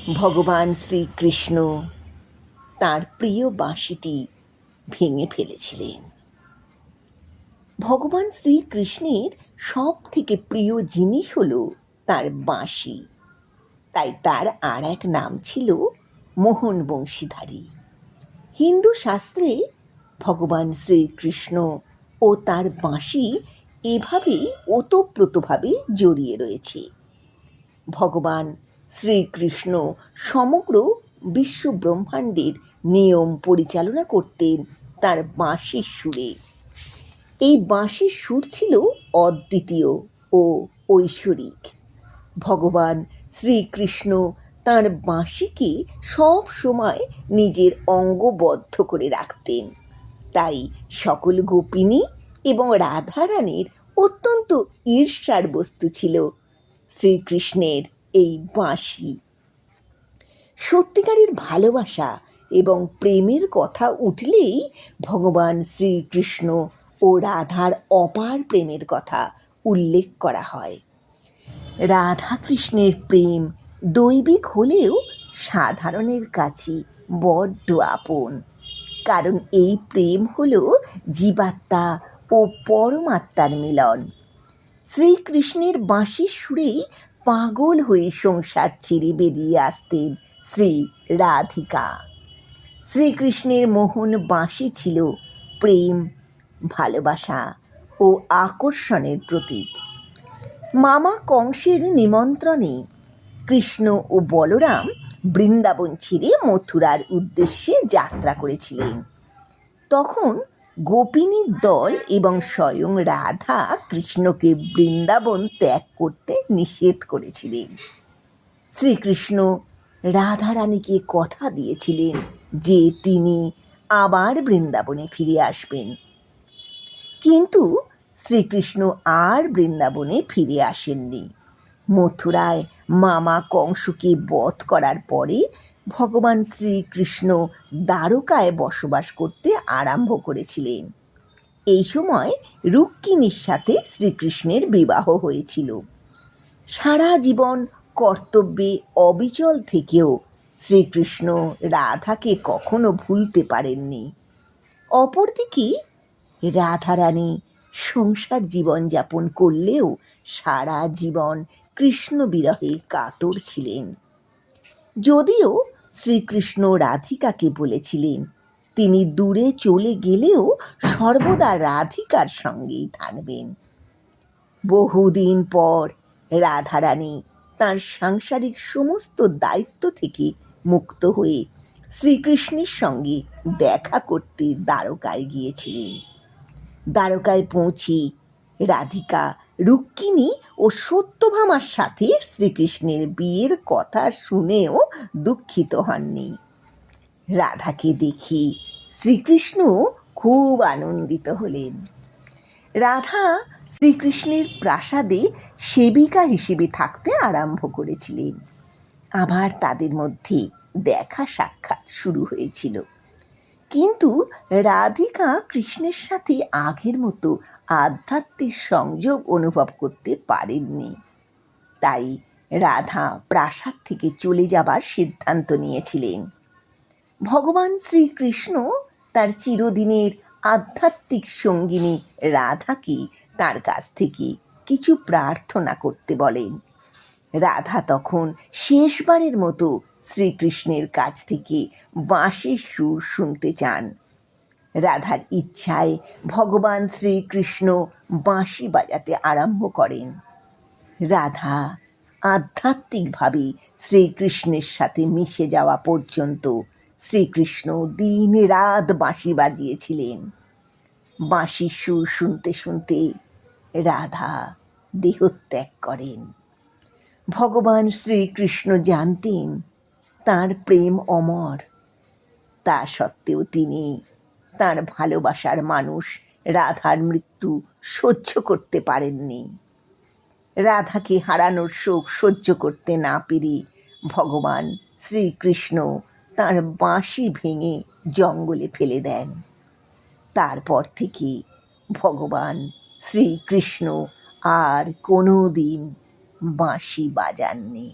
ভগবান শ্রীকৃষ্ণ তাঁর প্রিয় বাঁশিটি ভেঙে ফেলেছিলেন। ভগবান শ্রীকৃষ্ণের সব থেকে প্রিয় জিনিস হলো তাঁর বাঁশি, তাই তার আর এক নাম ছিল মোহন বংশীধারী। হিন্দু শাস্ত্রে ভগবান শ্রীকৃষ্ণ ও তাঁর বাঁশি এভাবেই ওতপ্রোতভাবে জড়িয়ে রয়েছে। ভগবান শ্রীকৃষ্ণ সমগ্র বিশ্ব ব্রহ্মাণ্ডের নিয়ম পরিচালনা করতেন তার বাঁশির সুরে। এই বাঁশির সুর ছিল অদ্বিতীয় ও ঐশ্বরিক। ভগবান শ্রীকৃষ্ণ তাঁর বাঁশিকে সব সময় নিজের অঙ্গবদ্ধ করে রাখতেন, তাই সকল গোপিনী এবং রাধারানীর অত্যন্ত ঈর্ষার বস্তু ছিল শ্রীকৃষ্ণের এই বাঁশি। সত্যিকারের ভালোবাসা এবং প্রেমের কথা উঠলেই ভগবান শ্রীকৃষ্ণ ও রাধার অপার প্রেমের কথা উল্লেখ করা হয়। রাধা কৃষ্ণের প্রেম দৈবিক হলেও সাধারণের কাছে বড্ড আপন, কারণ এই প্রেম হল জীবাত্মা ও পরমাত্মার মিলন। শ্রীকৃষ্ণের বাঁশির সুরেই পাগল হয়ে সংসার ছেড়ে বেরিয়ে আসতেন শ্রী রাধিকা। শ্রীকৃষ্ণের মোহন বাঁশি ছিল প্রেম, ভালোবাসা ও আকর্ষণের প্রতীক। মামা কংসের নিমন্ত্রণে কৃষ্ণ ও বলরাম বৃন্দাবন ছেড়ে মথুরার উদ্দেশ্যে যাত্রা করেছিলেন। তখন গোপিনীর দল এবং স্বয়ং রাধা কৃষ্ণকে বৃন্দাবন ত্যাগ করতে নিষেধ করেছিলেন। শ্রীকৃষ্ণ রাধারানীকে কথা দিয়েছিলেন যে তিনি আবার বৃন্দাবনে ফিরে আসবেন, কিন্তু শ্রীকৃষ্ণ আর বৃন্দাবনে ফিরে আসেননি। মথুরায় মামা কংসকে বধ করার পরে ভগবান শ্রীকৃষ্ণ দ্বারকায় বসবাস করতে আরম্ভ করেছিলেন। এই সময় রুক্মিণীর সাথে শ্রীকৃষ্ণের বিবাহ হয়েছিল। সারা জীবন কর্তব্যে অবিচল থেকেও শ্রীকৃষ্ণ রাধাকে কখনো ভুলতে পারেননি। অপরদিকে রাধারানী সংসার জীবনযাপন করলেও সারা জীবন কৃষ্ণ বিরহে কাতর ছিলেন। যদিও শ্রীকৃষ্ণ রাধিকাকে বলেছিলেন তিনি দূরে চলে গেলেও সর্বদা রাধিকার সঙ্গেই থাকবেন। বহুদিন পর রাধারানী তাঁর সাংসারিক সমস্ত দায়িত্ব থেকে মুক্ত হয়ে শ্রীকৃষ্ণের সঙ্গে দেখা করতে দ্বারকায় গিয়েছিলেন। দ্বারকায় পৌঁছে রাধিকা রুক্মিণী ও সত্যভামার সাথে শ্রীকৃষ্ণের বিয়ের কথা শুনেও দুঃখিত হননি। রাধাকে দেখে শ্রীকৃষ্ণ খুব আনন্দিত হলেন। রাধা শ্রীকৃষ্ণের প্রাসাদে সেবিকা হিসেবে থাকতে আরম্ভ করেছিলেন। আবার তাদের মধ্যে দেখা সাক্ষাৎ শুরু হয়েছিল, কিন্তু রাধিকা কৃষ্ণের সাথে আগের মতো আধ্যাত্মিক সংযোগ অনুভব করতে পারেননি। তাই রাধা প্রাসাদ থেকে চলে যাবার সিদ্ধান্ত নিয়েছিলেন। ভগবান শ্রীকৃষ্ণ তার চিরদিনের আধ্যাত্মিক সঙ্গিনী রাধাকে তার কাছ থেকে কিছু প্রার্থনা করতে বলেন। রাধা তখন শেষবারের মতো শ্রীকৃষ্ণের কাছ থেকে বাঁশির সুর শুনতে চান। রাধার ইচ্ছায় ভগবান শ্রীকৃষ্ণ বাঁশি বাজাতে আরম্ভ করেন। রাধা আধ্যাত্মিকভাবে শ্রীকৃষ্ণের সাথে মিশে যাওয়া পর্যন্ত শ্রীকৃষ্ণ দিন রাত বাঁশি বাজিয়েছিলেন। বাঁশির সুর শুনতে শুনতে রাধা দেহত্যাগ করেন। ভগবান শ্রীকৃষ্ণ জানতেন তাঁর প্রেম অমর, তা সত্ত্বেও তিনি তাঁর ভালোবাসার মানুষ রাধার মৃত্যু সহ্য করতে পারেননি। রাধাকে হারানোর শোক সহ্য করতে না পেরে ভগবান শ্রীকৃষ্ণ তাঁর বাঁশি ভেঙে জঙ্গলে ফেলে দেন। তারপর থেকে ভগবান শ্রীকৃষ্ণ আর কোনো দিন বাঁশি বাজাননি।